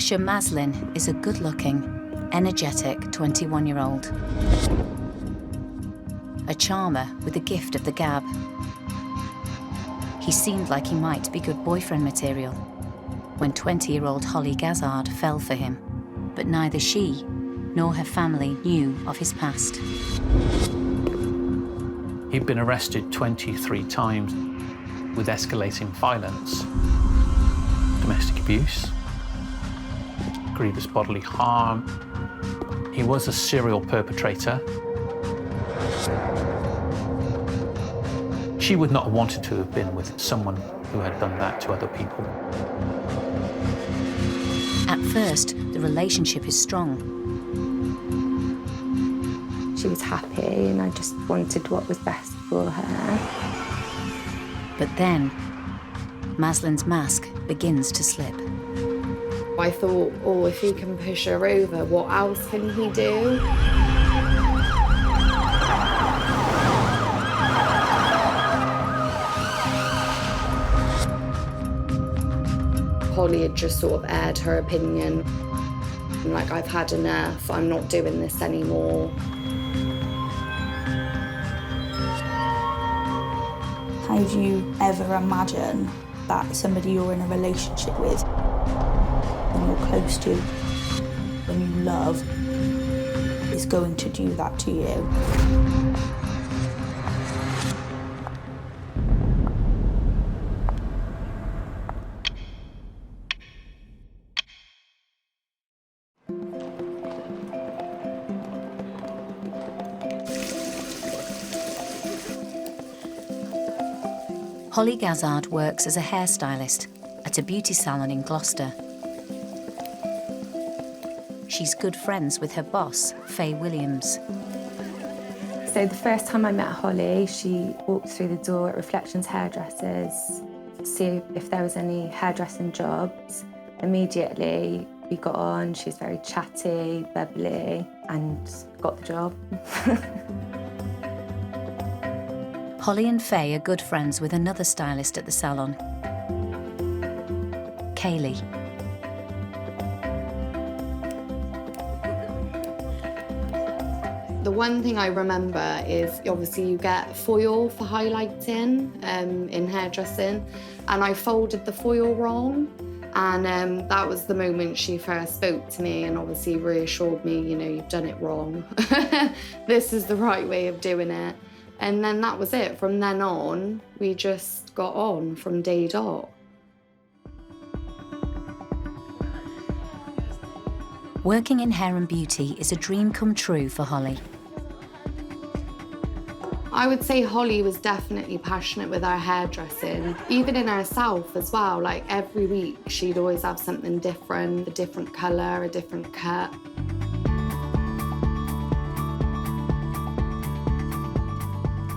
Asha Maslin is a good-looking, energetic 21-year-old. A charmer with the gift of the gab. He seemed like he might be good boyfriend material when 20-year-old Hollie Gazzard fell for him, but neither she nor her family knew of his past. He'd been arrested 23 times with escalating violence, domestic abuse, grievous bodily harm. He was a serial perpetrator. She would not have wanted to have been with someone who had done that to other people. At first, the relationship is strong. She was happy and I just wanted what was best for her. But then, Maslin's mask begins to slip. I thought, oh, if he can push her over, what else can he do? Hollie had just sort of aired her opinion. Like, I've had enough, I'm not doing this anymore. How do you ever imagine that somebody you're in a relationship with, and you're close to, and you love, is going to do that to you? Hollie Gazzard works as a hairstylist at a beauty salon in Gloucester. She's good friends with her boss, Faye Williams. So the first time I met Hollie, she walked through the door at Reflections Hairdressers to see if there was any hairdressing jobs. Immediately we got on, she was very chatty, bubbly, and got the job. Hollie and Faye are good friends with another stylist at the salon, Kaylee. The one thing I remember is obviously you get foil for highlighting in hairdressing, and I folded the foil wrong, and that was the moment she first spoke to me and obviously reassured me, you know, you've done it wrong. This is the right way of doing it. And then that was it. From then on, we just got on from day dot. Working in hair and beauty is a dream come true for Hollie. I would say Hollie was definitely passionate with our hairdressing, even in herself as well. Like every week, she'd always have something different, a different colour, a different cut.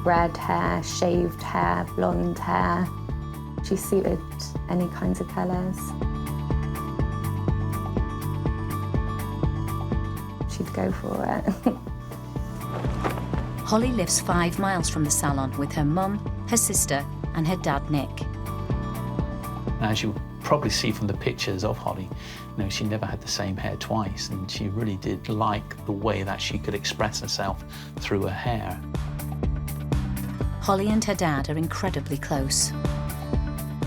Red hair, shaved hair, blonde hair. She suited any kinds of colours. She'd go for it. Hollie lives 5 miles from the salon with her mum, her sister, and her dad, Nick. As you probably see from the pictures of Hollie, you know, she never had the same hair twice, and she really did like the way that she could express herself through her hair. Hollie and her dad are incredibly close.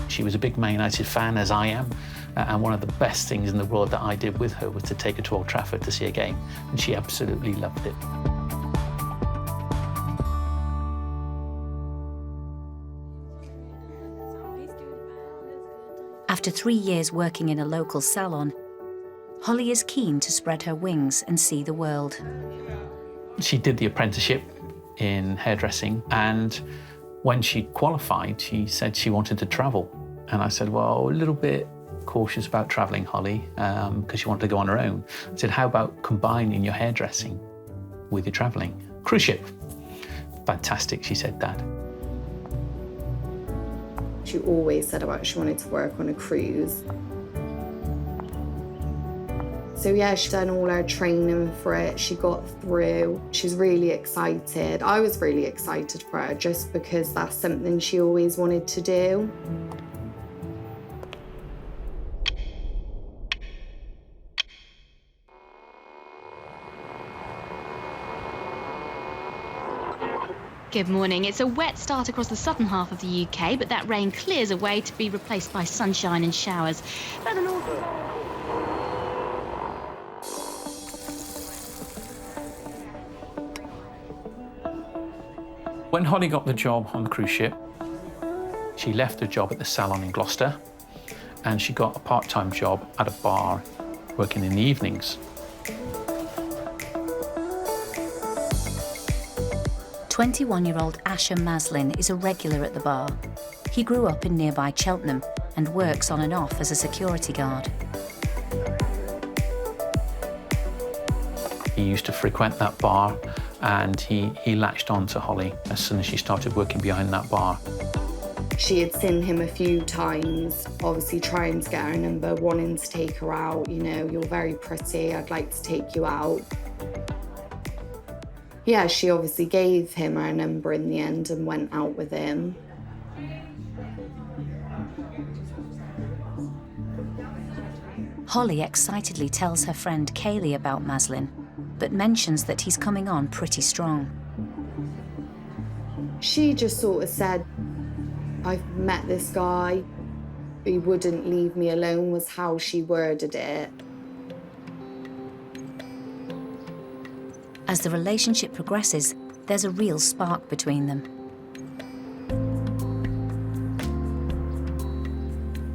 She was a big Man United fan, as I am, and one of the best things in the world that I did with her was to take her to Old Trafford to see a game, and she absolutely loved it. After 3 years working in a local salon, Hollie is keen to spread her wings and see the world. She did the apprenticeship in hairdressing, and when she qualified, she said she wanted to travel. And I said, well, a little bit cautious about traveling, Hollie, because she wanted to go on her own. I said, how about combining your hairdressing with your traveling? Cruise ship. Fantastic, she said, Dad. She always said about she wanted to work on a cruise. So yeah, she's done all her training for it. She got through. She's really excited. I was really excited for her just because that's something she always wanted to do. Good morning. It's a wet start across the southern half of the UK, but that rain clears away to be replaced by sunshine and showers. Further north... When Hollie got the job on the cruise ship, she left her job at the salon in Gloucester and she got a part-time job at a bar working in the evenings. 21-year-old Asha Maslin is a regular at the bar. He grew up in nearby Cheltenham and works on and off as a security guard. He used to frequent that bar and he latched on to Hollie as soon as she started working behind that bar. She had seen him a few times, obviously trying to get her number, wanting to take her out. You know, you're very pretty, I'd like to take you out. Yeah, she obviously gave him her number in the end and went out with him. Hollie excitedly tells her friend Kaylee about Maslin, but mentions that he's coming on pretty strong. She just sort of said, I've met this guy, he wouldn't leave me alone, was how she worded it. As the relationship progresses, there's a real spark between them.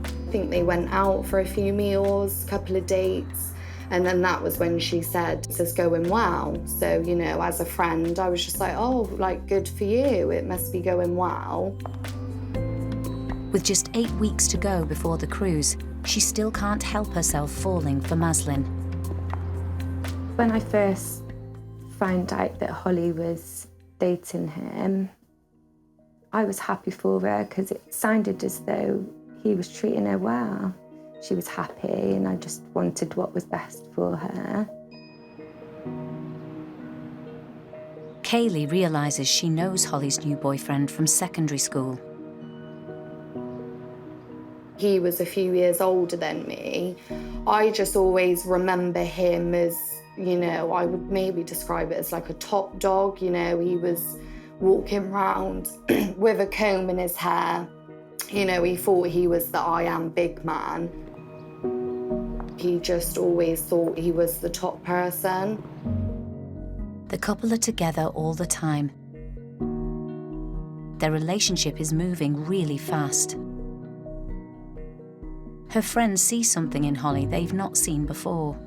I think they went out for a few meals, a couple of dates, and then that was when she said, this is going well. So, you know, as a friend, I was just like, oh, like, good for you, it must be going well. With just 8 weeks to go before the cruise, she still can't help herself falling for Maslin. When I first found out that Hollie was dating him, I was happy for her because it sounded as though he was treating her well. She was happy and I just wanted what was best for her. Kaylee realises she knows Hollie's new boyfriend from secondary school. He was a few years older than me. I just always remember him as, you know, I would maybe describe it as like a top dog. You know, he was walking around with a comb in his hair. You know, he thought he was the I am big man. He just always thought he was the top person. The couple are together all the time. Their relationship is moving really fast. Her friends see something in Hollie they've not seen before.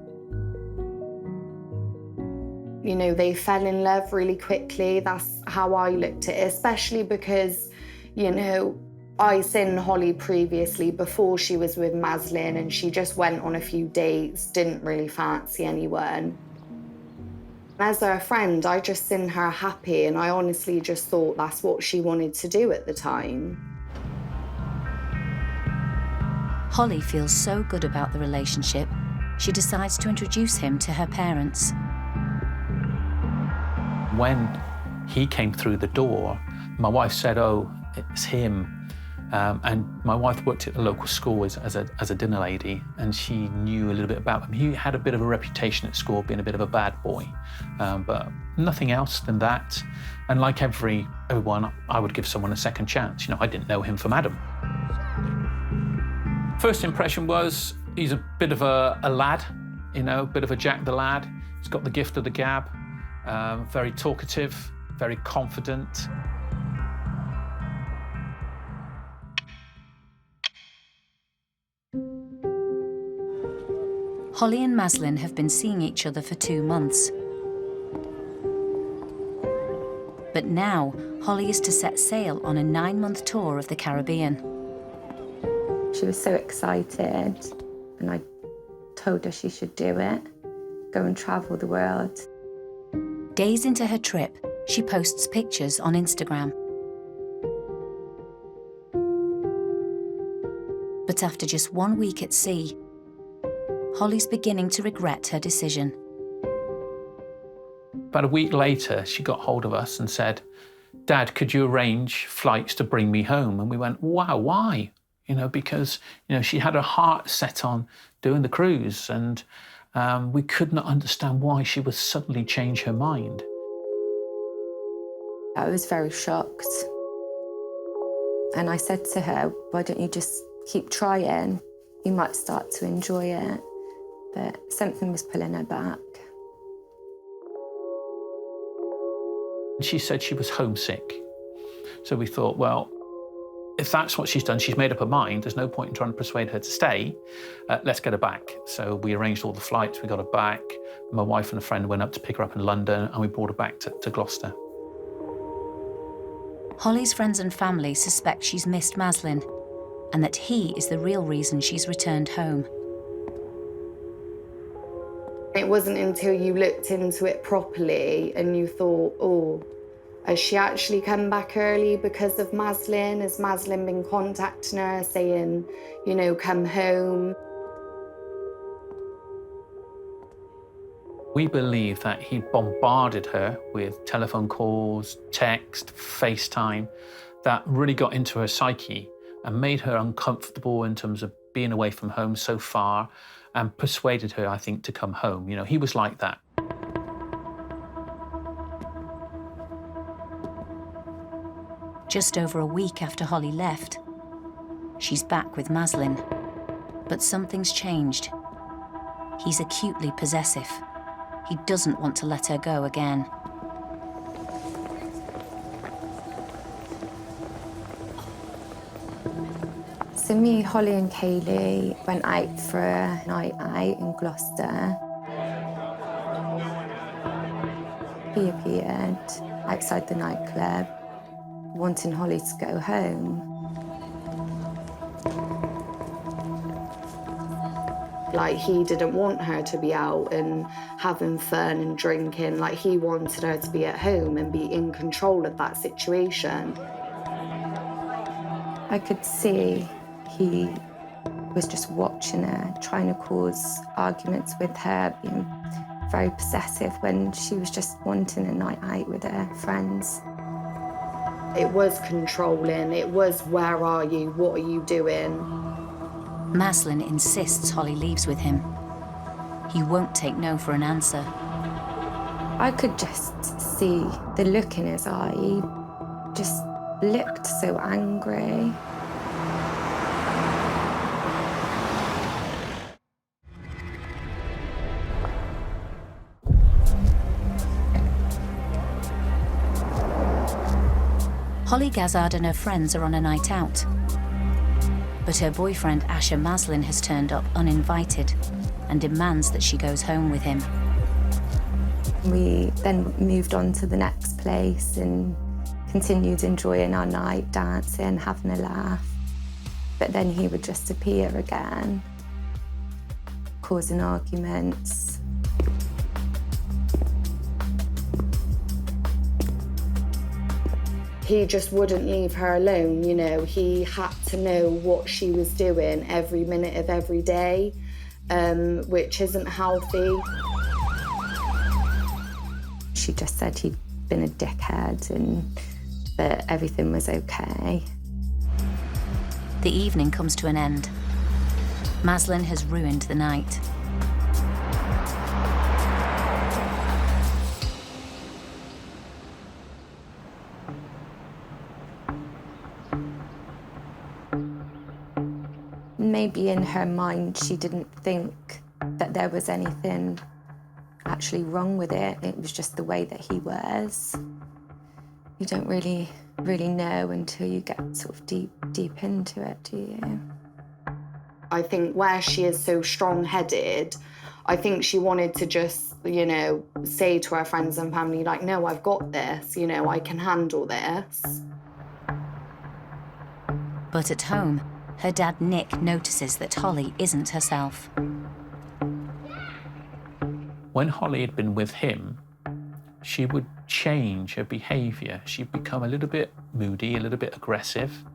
You know, they fell in love really quickly. That's how I looked at it, especially because, you know, I seen Hollie previously before she was with Maslin and she just went on a few dates, didn't really fancy anyone. As her friend, I just seen her happy and I honestly just thought that's what she wanted to do at the time. Hollie feels so good about the relationship, she decides to introduce him to her parents. When he came through the door, my wife said, oh, it's him. And my wife worked at the local school as a dinner lady, and she knew a little bit about him. He had a bit of a reputation at school, being a bit of a bad boy, but nothing else than that. And like everyone, I would give someone a second chance. You know, I didn't know him from Adam. First impression was he's a bit of a lad, you know, a bit of a Jack the lad. He's got the gift of the gab, very talkative, very confident. Hollie and Maslin have been seeing each other for 2 months. But now, Hollie is to set sail on a 9-month tour of the Caribbean. She was so excited and I told her she should do it, go and travel the world. Days into her trip, she posts pictures on Instagram. But after just 1 week at sea, Hollie's beginning to regret her decision. About a week later, she got hold of us and said, Dad, could you arrange flights to bring me home? And we went, wow, why? You know, because, you know, she had her heart set on doing the cruise and we could not understand why she would suddenly change her mind. I was very shocked. And I said to her, why don't you just keep trying? You might start to enjoy it. But something was pulling her back. She said she was homesick. So we thought, well, if that's what she's done, she's made up her mind, there's no point in trying to persuade her to stay, let's get her back. So we arranged all the flights, we got her back. My wife and a friend went up to pick her up in London, and we brought her back to Gloucester. Hollie's friends and family suspect she's missed Maslin and that he is the real reason she's returned home. It wasn't until you looked into it properly and you thought, oh, has she actually come back early because of Maslin? Has Maslin been contacting her saying, you know, come home? We believe that he bombarded her with telephone calls, text, FaceTime, that really got into her psyche and made her uncomfortable in terms of being away from home so far, and persuaded her, I think, to come home. You know, he was like that. Just over a week after Hollie left, she's back with Maslin. But something's changed. He's acutely possessive. He doesn't want to let her go again. So me, Hollie and Kaylee went out for a night out in Gloucester. He appeared outside the nightclub, wanting Hollie to go home. Like, he didn't want her to be out and having fun and drinking. Like, he wanted her to be at home and be in control of that situation. I could see he was just watching her, trying to cause arguments with her, being very possessive when she was just wanting a night out with her friends. It was controlling. It was, where are you? What are you doing? Maslin insists Hollie leaves with him. He won't take no for an answer. I could just see the look in his eye. He just looked so angry. Hollie Gazzard and her friends are on a night out. But her boyfriend, Asha Maslin, has turned up uninvited and demands that she goes home with him. We then moved on to the next place and continued enjoying our night, dancing, having a laugh. But then he would just appear again, causing arguments. He just wouldn't leave her alone, you know. He had to know what she was doing every minute of every day, which isn't healthy. She just said he'd been a dickhead and that everything was okay. The evening comes to an end. Maslin has ruined the night. Maybe in her mind, she didn't think that there was anything actually wrong with it. It was just the way that he was. You don't really know until you get sort of deep into it, do you? I think where she is so strong-headed, I think she wanted to just, you know, say to her friends and family, like, no, I've got this, you know, I can handle this. But at home, her dad Nick notices that Hollie isn't herself. When Hollie had been with him, she would change her behaviour. She'd become a little bit moody, a little bit aggressive,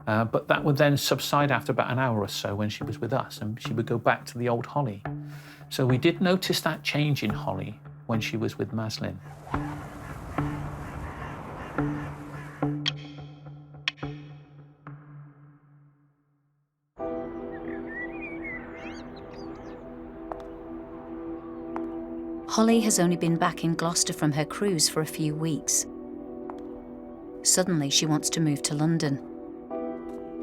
but that would then subside after about an hour or so when she was with us, and she would go back to the old Hollie. So we did notice that change in Hollie when she was with Maslin. Hollie has only been back in Gloucester from her cruise for a few weeks. Suddenly, she wants to move to London.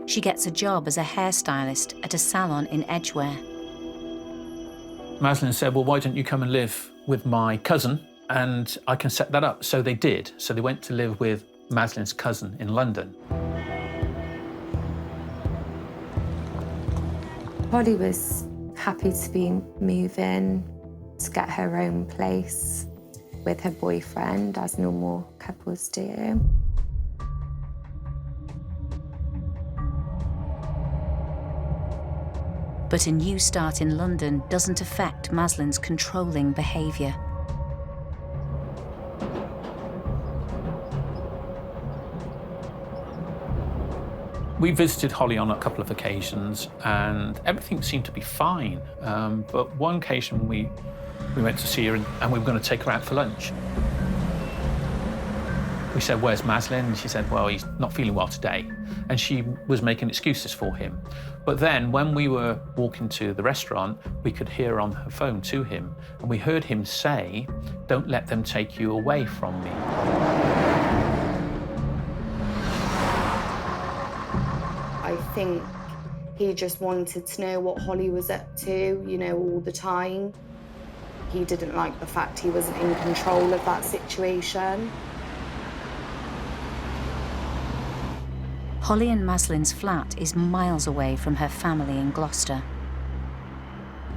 She gets a job as a hairstylist at a salon in Edgware. Maslin said, well, why don't you come and live with my cousin and I can set that up. So they did. So they went to live with Maslin's cousin in London. Hollie was happy to be moving, to get her own place with her boyfriend, as normal couples do. But a new start in London doesn't affect Maslin's controlling behaviour. We visited Hollie on a couple of occasions and everything seemed to be fine. But one occasion we went to see her and we were going to take her out for lunch. We said, where's Maslin? And she said, well, he's not feeling well today. And she was making excuses for him. But then when we were walking to the restaurant, we could hear on her phone to him. And we heard him say, don't let them take you away from me. I think he just wanted to know what Hollie was up to, you know, all the time. He didn't like the fact he wasn't in control of that situation. Hollie and Maslin's flat is miles away from her family in Gloucester.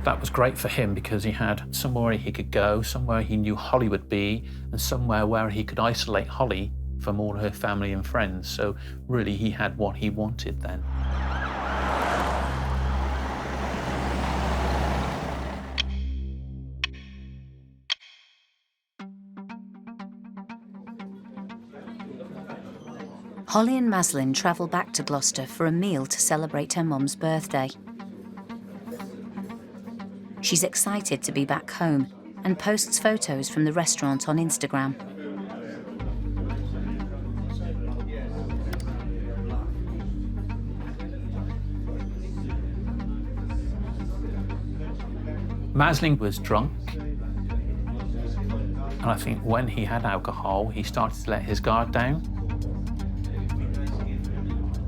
That was great for him because he had somewhere he could go, somewhere he knew Hollie would be, and somewhere where he could isolate Hollie from all her family and friends. So really he had what he wanted then. Hollie and Maslin travel back to Gloucester for a meal to celebrate her mum's birthday. She's excited to be back home and posts photos from the restaurant on Instagram. Maslin was drunk, and I think when he had alcohol, he started to let his guard down.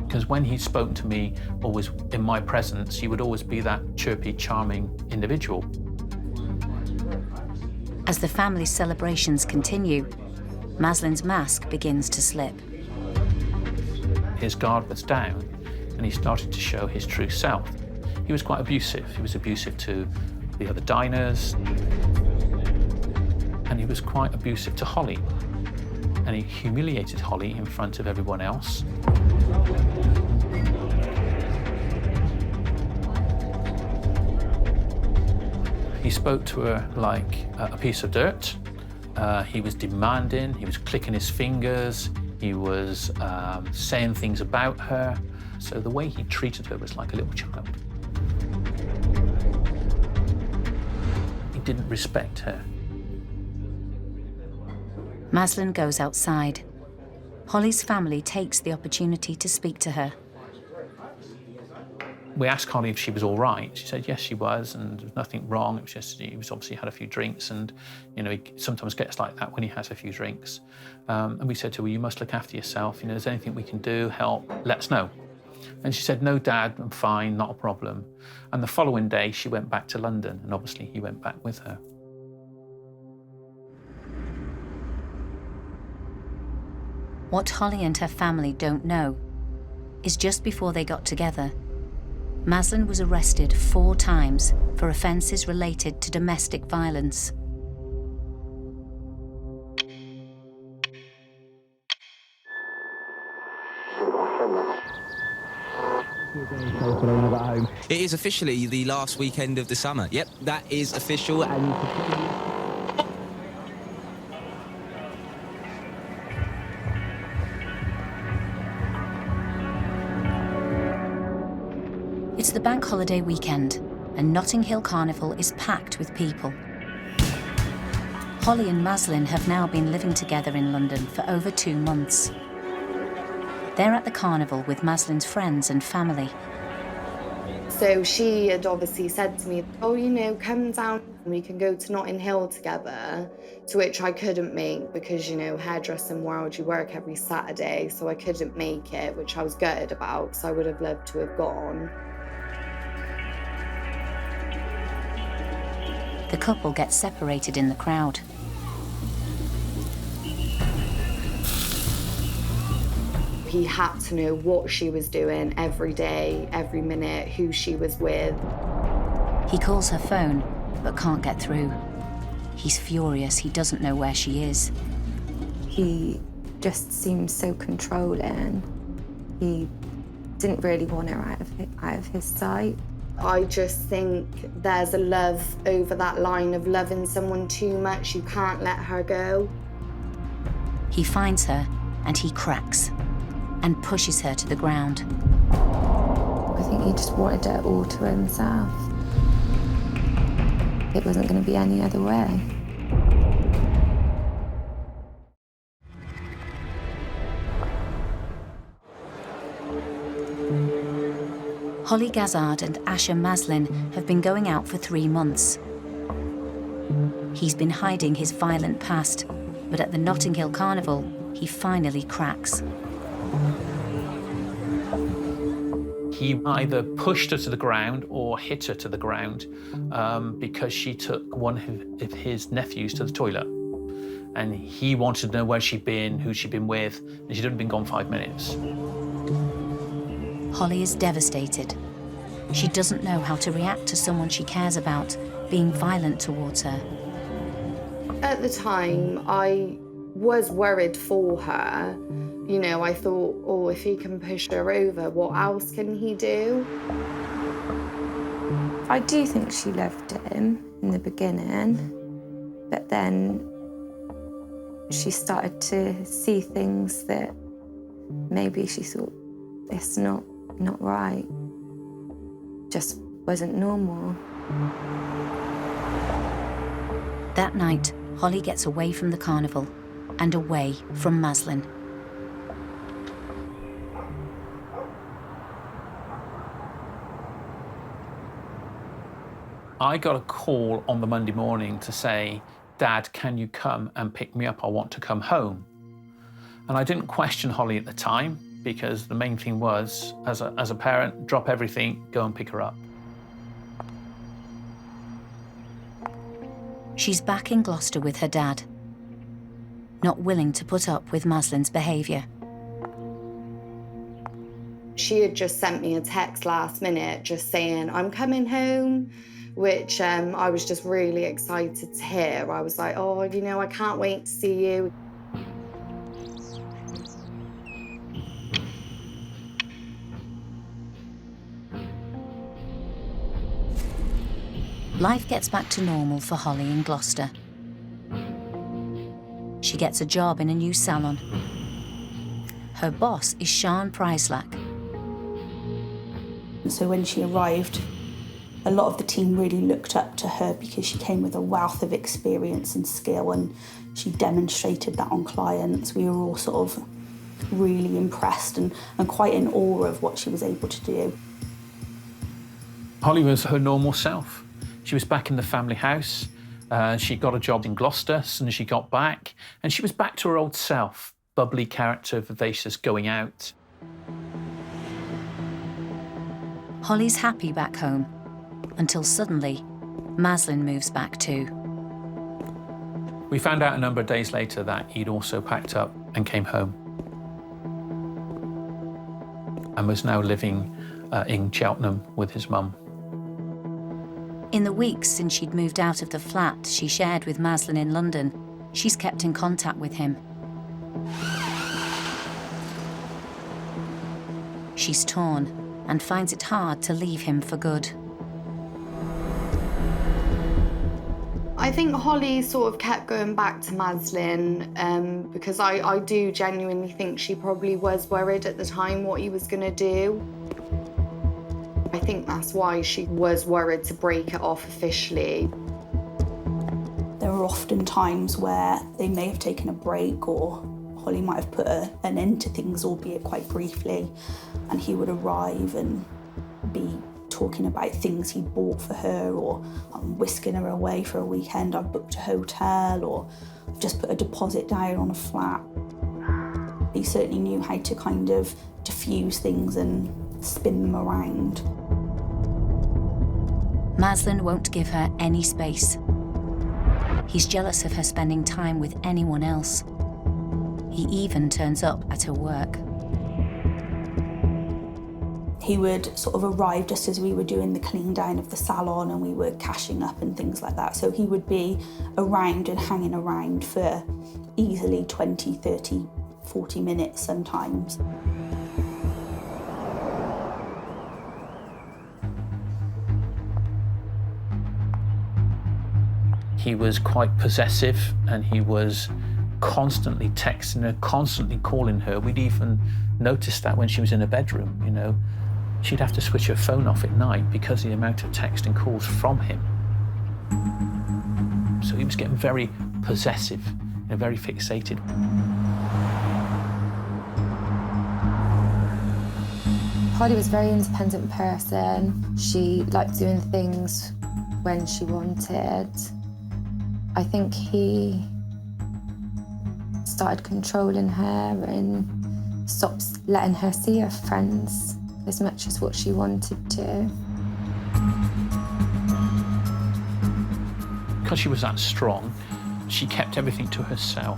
Because when he'd spoken to me or was in my presence, he would always be that chirpy, charming individual. As the family celebrations continue, Maslin's mask begins to slip. His guard was down, and he started to show his true self. He was quite abusive. He was abusive to the other diners, and he was quite abusive to Hollie. And he humiliated Hollie in front of everyone else. He spoke to her like a piece of dirt. He was demanding, he was clicking his fingers, he was saying things about her. So the way he treated her was like a little child. He didn't respect her. Maslin goes outside. Hollie's family takes the opportunity to speak to her. We asked Hollie if she was all right. She said yes, she was, and there was nothing wrong. It was just he was obviously had a few drinks, and you know he sometimes gets like that when he has a few drinks. And we said to her, well, you must look after yourself. You know, is there anything we can do? Help? Let us know. And she said, no, Dad, I'm fine, not a problem. And the following day, she went back to London, and obviously he went back with her. What Hollie and her family don't know is just before they got together, Maslin was arrested 4 times for offences related to domestic violence. It is officially the last weekend of the summer. Yep, that is official. It's the bank holiday weekend, and Notting Hill Carnival is packed with people. Hollie and Maslin have now been living together in London for over 2 months. They're at the carnival with Maslin's friends and family. So she had obviously said to me, oh, you know, come down We can go to Notting Hill together, to which I couldn't make because, you know, hairdressing world, you work every Saturday, so I couldn't make it, which I was gutted about because I would have loved to have gone. The couple gets separated in the crowd. He had to know what she was doing every day, every minute, who she was with. He calls her phone, but can't get through. He's furious. He doesn't know where she is. He just seemed so controlling. He didn't really want her out of his sight. I just think there's a love over that line of loving someone too much. You can't let her go. He finds her and he cracks and pushes her to the ground. I think he just wanted it all to himself. It wasn't going to be any other way. Hollie Gazzard and Asha Maslin have been going out for 3 months. He's been hiding his violent past, but at the Notting Hill Carnival, he finally cracks. He either pushed her to the ground or hit her to the ground because she took one of his nephews to the toilet. And he wanted to know where she'd been, who she'd been with, and she'd only been gone 5 minutes. Hollie is devastated. She doesn't know how to react to someone she cares about being violent towards her. At the time, I was worried for her. You know, I thought, oh, if he can push her over, what else can he do? I do think she loved him in the beginning, but then she started to see things that maybe she thought, it's not right. Just wasn't normal. That night, Hollie gets away from the carnival and away from Maslin. I got a call on the Monday morning to say, Dad, can you come and pick me up? I want to come home. And I didn't question Hollie at the time because the main thing was, as a parent, drop everything, go and pick her up. She's back in Gloucester with her dad, not willing to put up with Maslin's behaviour. She had just sent me a text last minute just saying, I'm coming home, which I was just really excited to hear. I was like, oh, you know, I can't wait to see you. Life gets back to normal for Hollie in Gloucester. She gets a job in a new salon. Her boss is Sian Pryslack. So when she arrived, a lot of the team really looked up to her because she came with a wealth of experience and skill, and she demonstrated that on clients. We were all sort of really impressed and quite in awe of what she was able to do. Hollie was her normal self. She was back in the family house. She got a job in Gloucester as soon as she got back, and she was back to her old self, bubbly character, vivacious, going out. Hollie's happy back home, until suddenly, Maslin moves back too. We found out a number of days later that he'd also packed up and came home and was now living in Cheltenham with his mum. In the weeks since she'd moved out of the flat she shared with Maslin in London, she's kept in contact with him. She's torn and finds it hard to leave him for good. I think Hollie sort of kept going back to Maslin because I do genuinely think she probably was worried at the time what he was going to do. I think that's why she was worried to break it off officially. There were often times where they may have taken a break, or Hollie might have put an end to things, albeit quite briefly, and he would arrive and be talking about things he bought for her, or I'm whisking her away for a weekend, I've booked a hotel, or I've just put a deposit down on a flat. He certainly knew how to kind of diffuse things and spin them around. Maslin won't give her any space. He's jealous of her spending time with anyone else. He even turns up at her work. He would sort of arrive just as we were doing the clean down of the salon and we were cashing up and things like that. So he would be around and hanging around for easily 20, 30, 40 minutes sometimes. He was quite possessive, and he was constantly texting her, constantly calling her. We'd even noticed that when she was in her bedroom, you know. She'd have to switch her phone off at night because of the amount of text and calls from him. So he was getting very possessive, you know, very fixated. Hollie was a very independent person. She liked doing things when she wanted. I think he started controlling her and stopped letting her see her friends as much as what she wanted to. Because she was that strong, she kept everything to herself.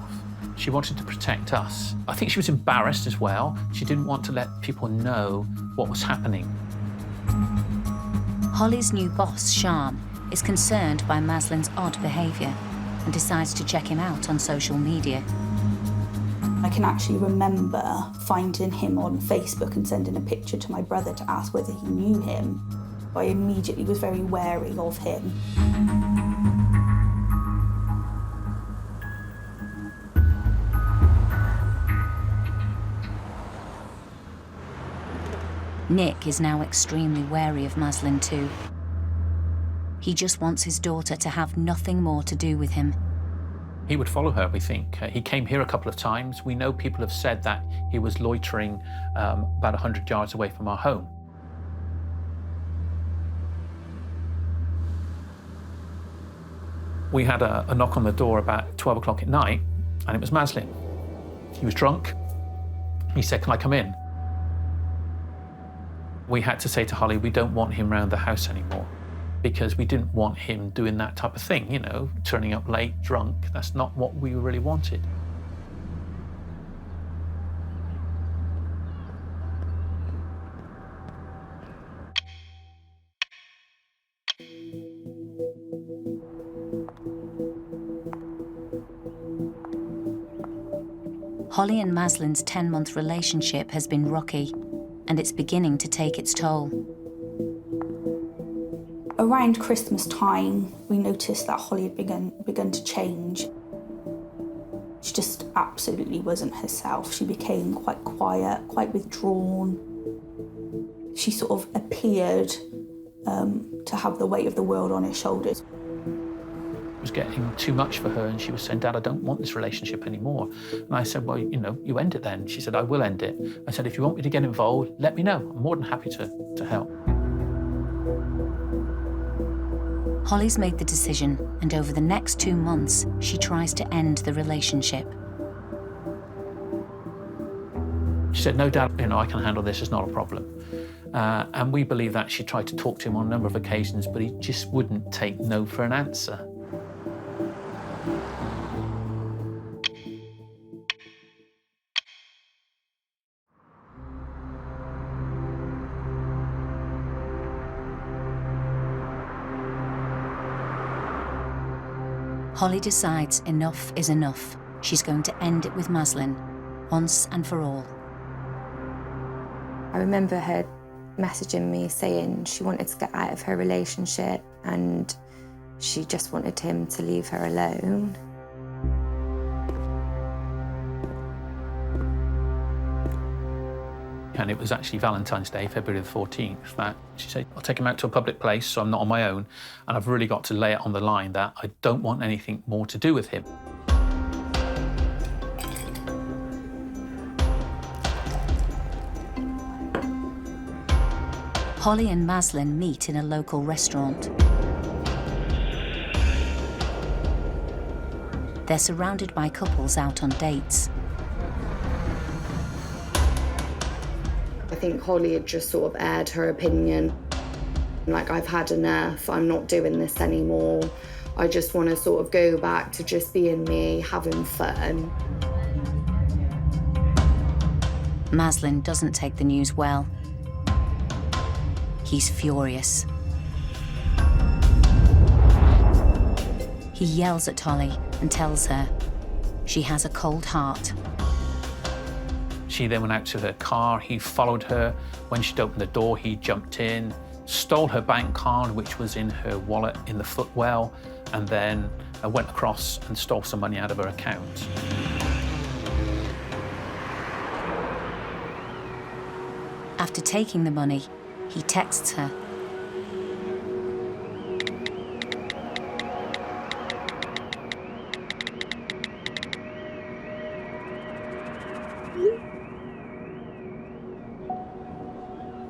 She wanted to protect us. I think she was embarrassed as well. She didn't want to let people know what was happening. Hollie's new boss, Sharm, is concerned by Maslin's odd behaviour and decides to check him out on social media. I can actually remember finding him on Facebook and sending a picture to my brother to ask whether he knew him. I immediately was very wary of him. Nick is now extremely wary of Maslin too. He just wants his daughter to have nothing more to do with him. He would follow her, we think. He came here a couple of times. We know people have said that he was loitering about 100 yards away from our home. We had a knock on the door about 12 o'clock at night, and it was Maslin. He was drunk. He said, "Can I come in?" We had to say to Hollie, we don't want him around the house anymore, because we didn't want him doing that type of thing, you know, turning up late, drunk. That's not what we really wanted. Hollie and Maslin's 10-month relationship has been rocky, and it's beginning to take its toll. Around Christmas time, we noticed that Hollie had begun to change. She just absolutely wasn't herself. She became quite quiet, quite withdrawn. She sort of appeared to have the weight of the world on her shoulders. It was getting too much for her, and she was saying, "Dad, I don't want this relationship anymore." And I said, "Well, you know, you end it then." She said, "I will end it." I said, "If you want me to get involved, let me know. I'm more than happy to help." Hollie's made the decision, and over the next 2 months, she tries to end the relationship. She said, "No, Dad, you know, I can handle this. It's not a problem." And we believe that she tried to talk to him on a number of occasions, but he just wouldn't take no for an answer. Hollie decides enough is enough. She's going to end it with Maslin, once and for all. I remember her messaging me saying she wanted to get out of her relationship and she just wanted him to leave her alone. And it was actually Valentine's Day, February the 14th, that she said, "I'll take him out to a public place so I'm not on my own, and I've really got to lay it on the line that I don't want anything more to do with him." Hollie and Maslin meet in a local restaurant. They're surrounded by couples out on dates. I think Hollie had just sort of aired her opinion. Like, I've had enough, I'm not doing this anymore. I just want to sort of go back to just being me, having fun. Maslin doesn't take the news well. He's furious. He yells at Hollie and tells her she has a cold heart. She then went out to her car. He followed her. When she'd opened the door, he jumped in, stole her bank card, which was in her wallet in the footwell, and then went across and stole some money out of her account. After taking the money, he texts her.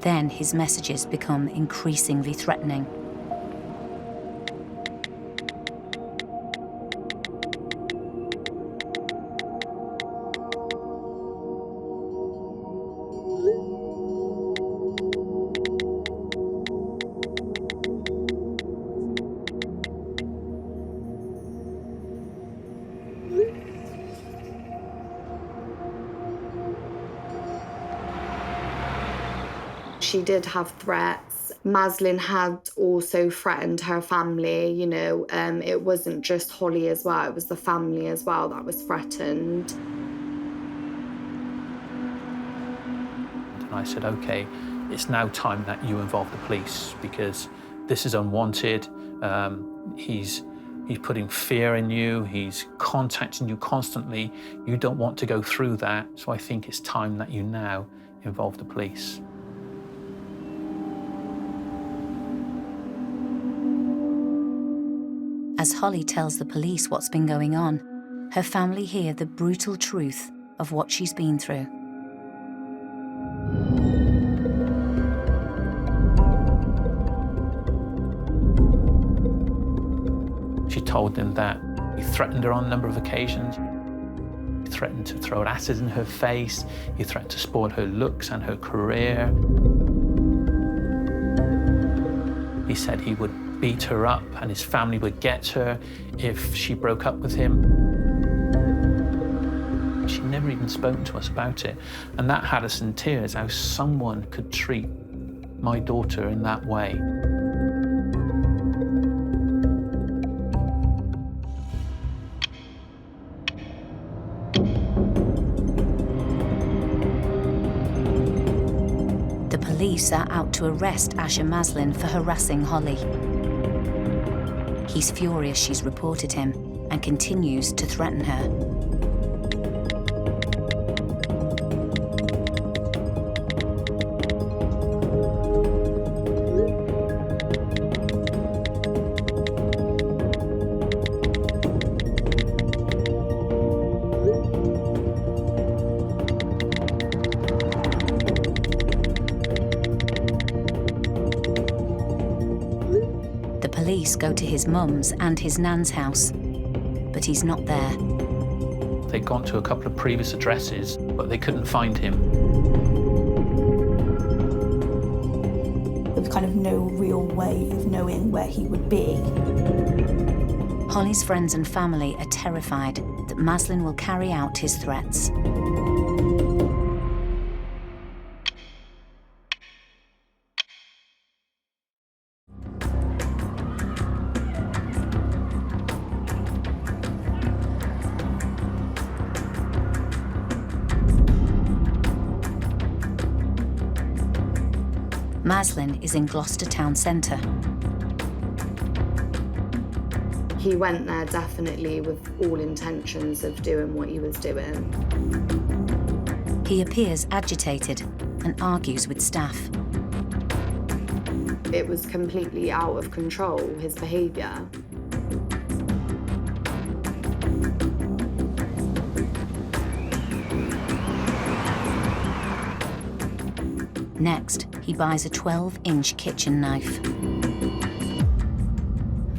Then his messages become increasingly threatening. She did have threats. Maslin had also threatened her family, you know. It wasn't just Hollie as well, it was the family as well that was threatened. And I said, OK, it's now time that you involve the police because this is unwanted. He's putting fear in you. He's contacting you constantly. You don't want to go through that. So I think it's time that you now involve the police. As Hollie tells the police what's been going on, her family hear the brutal truth of what she's been through. She told them that he threatened her on a number of occasions. He threatened to throw acid in her face. He threatened to spoil her looks and her career. He said he would beat her up and his family would get her if she broke up with him. She never even spoke to us about it. And that had us in tears, how someone could treat my daughter in that way. The police are out to arrest Asha Maslin for harassing Hollie. He's furious she's reported him and continues to threaten her. Police go to his mum's and his nan's house, but he's not there. They'd gone to a couple of previous addresses, but they couldn't find him. There was kind of no real way of knowing where he would be. Hollie's friends and family are terrified that Maslin will carry out his threats. Maslin is in Gloucester town centre. He went there definitely with all intentions of doing what he was doing. He appears agitated and argues with staff. It was completely out of control, his behaviour. Next, he buys a 12-inch kitchen knife.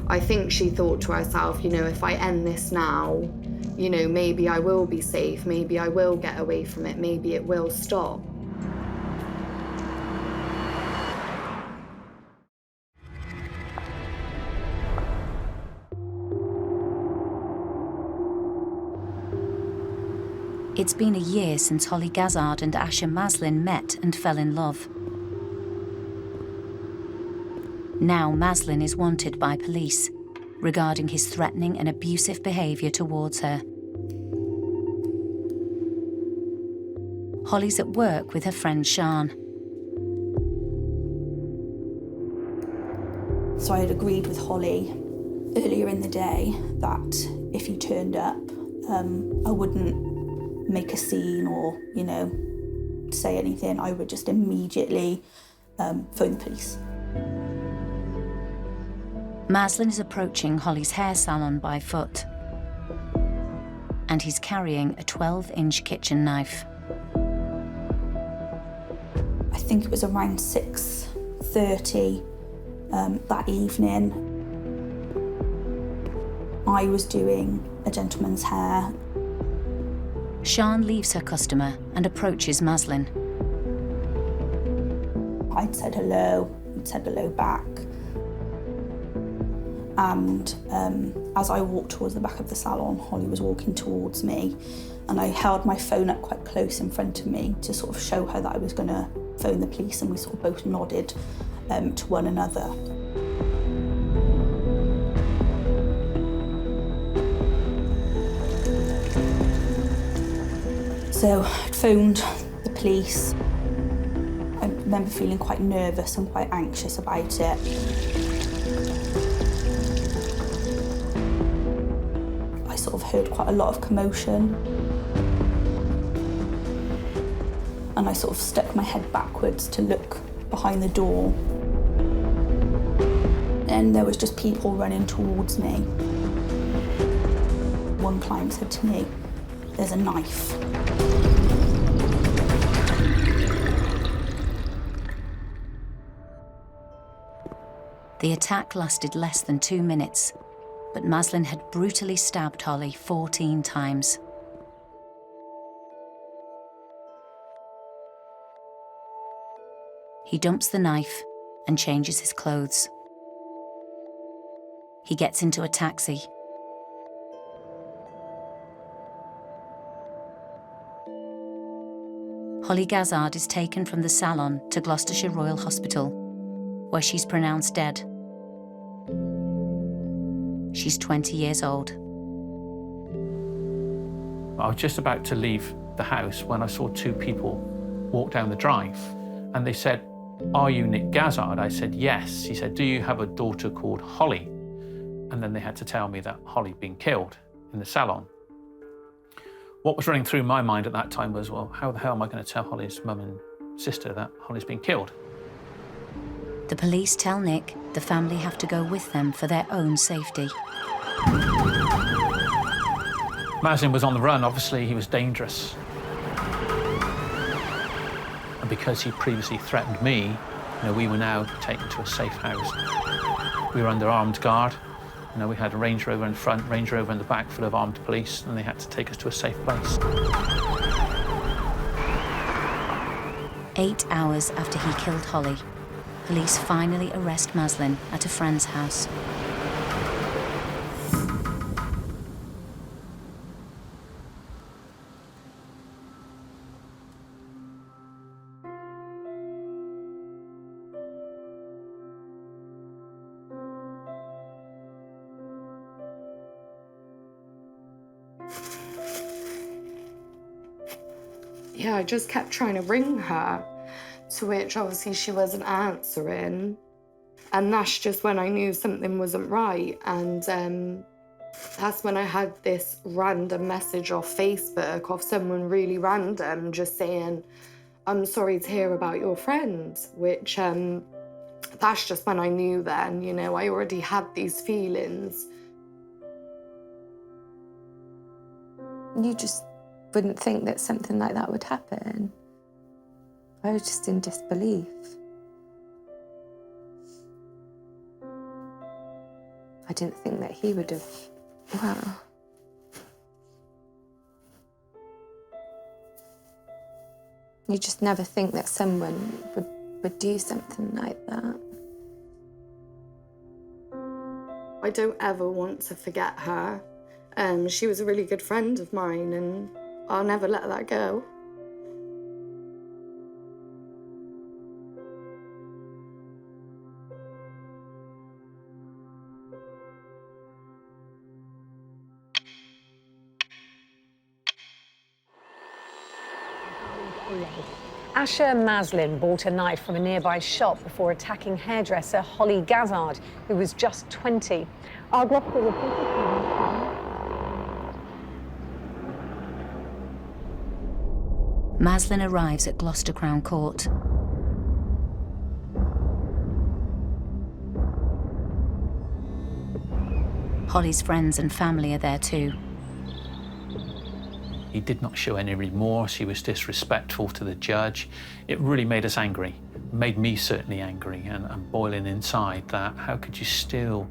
I think she thought to herself, you know, if I end this now, you know, maybe I will be safe, maybe I will get away from it, maybe it will stop. It's been a year since Hollie Gazzard and Asha Maslin met and fell in love. Now Maslin is wanted by police regarding his threatening and abusive behaviour towards her. Hollie's at work with her friend Sian. So I had agreed with Hollie earlier in the day that if he turned up, I wouldn't make a scene or, you know, say anything. I would just immediately phone the police. Maslin is approaching Hollie's hair salon by foot, and he's carrying a 12-inch kitchen knife. I think it was around 6:30 that evening. I was doing a gentleman's hair. Sian leaves her customer and approaches Maslin. I'd said hello, he'd said hello back. And as I walked towards the back of the salon, Hollie was walking towards me, and I held my phone up quite close in front of me to sort of show her that I was going to phone the police, and we sort of both nodded to one another. So I'd phoned the police. I remember feeling quite nervous and quite anxious about it. I sort of heard quite a lot of commotion. And I sort of stuck my head backwards to look behind the door. And there was just people running towards me. One client said to me, "There's a knife." The attack lasted less than 2 minutes, but Maslin had brutally stabbed Hollie 14 times. He dumps the knife and changes his clothes. He gets into a taxi. Hollie Gazzard is taken from the salon to Gloucestershire Royal Hospital, where she's pronounced dead. She's 20 years old. I was just about to leave the house when I saw two people walk down the drive, and they said, "Are you Nick Gazzard?" I said, "Yes." He said, "Do you have a daughter called Hollie?" And then they had to tell me that Hollie had been killed in the salon. What was running through my mind at that time was, well, how the hell am I going to tell Hollie's mum and sister that Hollie's been killed? The police tell Nick the family have to go with them for their own safety. Maslin was on the run. Obviously, he was dangerous. And because he previously threatened me, we were now taken to a safe house. We were under armed guard. We had a Range Rover in front, Range Rover in the back, full of armed police, and they had to take us to a safe place. 8 hours after he killed Hollie, police finally arrest Maslin at a friend's house. Yeah, I just kept trying to ring her, to which obviously she wasn't answering. And that's just when I knew something wasn't right. And that's when I had this random message off Facebook of someone really random just saying, "I'm sorry to hear about your friend," which that's just when I knew then, I already had these feelings. You just wouldn't think that something like that would happen. I was just in disbelief. I didn't think that he would have, well. You just never think that someone would do something like that. I don't ever want to forget her. She was a really good friend of mine, and I'll never let that go. Asha Maslin bought a knife from a nearby shop before attacking hairdresser Hollie Gazzard, who was just 20. Our Gloucester reporter... Maslin arrives at Gloucester Crown Court. Hollie's friends and family are there too. He did not show any remorse. He was disrespectful to the judge. It really made us angry. It made me certainly angry and boiling inside that how could you still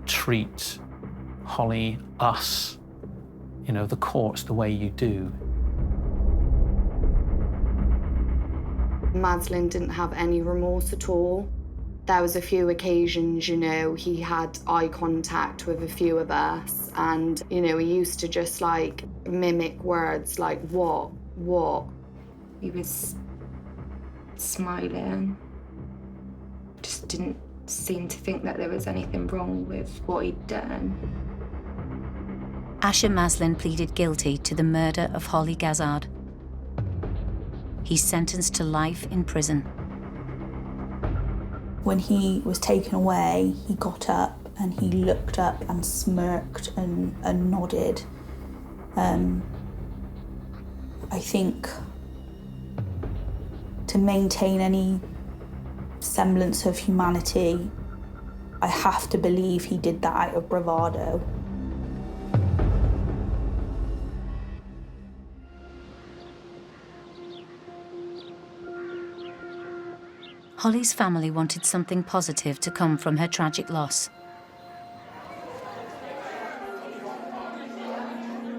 treat Hollie, us, you know, the courts the way you do? Maslin didn't have any remorse at all. There was a few occasions, you know, he had eye contact with a few of us, and, you know, he used to just, like, mimic words like, what? He was smiling. Just didn't seem to think that there was anything wrong with what he'd done. Asha Maslin pleaded guilty to the murder of Hollie Gazzard. He's sentenced to life in prison. When he was taken away, he got up and he looked up and smirked and nodded. I think to maintain any semblance of humanity, I have to believe he did that out of bravado. Hollie's family wanted something positive to come from her tragic loss.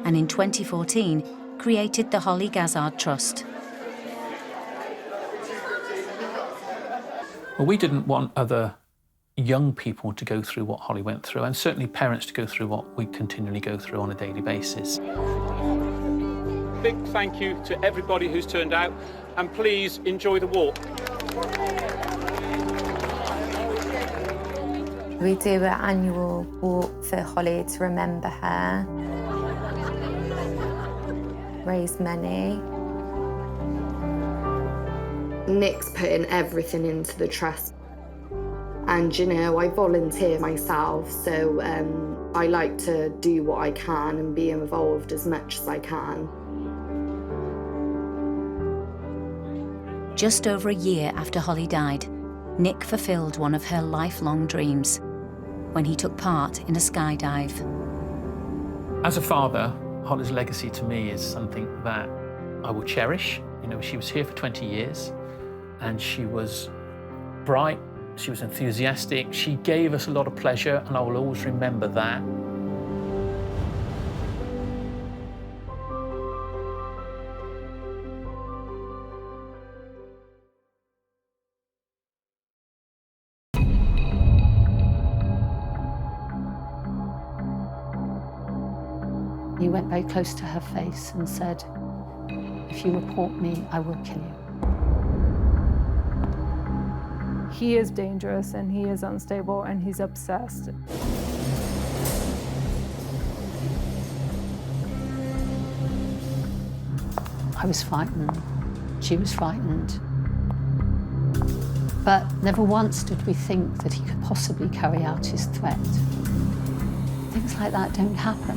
And in 2014, created the Hollie Gazzard Trust. Well, we didn't want other young people to go through what Hollie went through, and certainly parents to go through what we continually go through on a daily basis. Big thank you to everybody who's turned out, and please enjoy the walk. We do an annual walk for Hollie to remember her, raise money. Nick's putting everything into the trust. And, you know, I volunteer myself, so I like to do what I can and be involved as much as I can. Just over a year after Hollie died, Nick fulfilled one of her lifelong dreams when he took part in a skydive. As a father, Hollie's legacy to me is something that I will cherish. You know, she was here for 20 years and she was bright, she was enthusiastic, she gave us a lot of pleasure, and I will always remember that. He went very close to her face and said, "If you report me, I will kill you." He is dangerous and he is unstable and he's obsessed. I was frightened. She was frightened. But never once did we think that he could possibly carry out his threat. Things like that don't happen.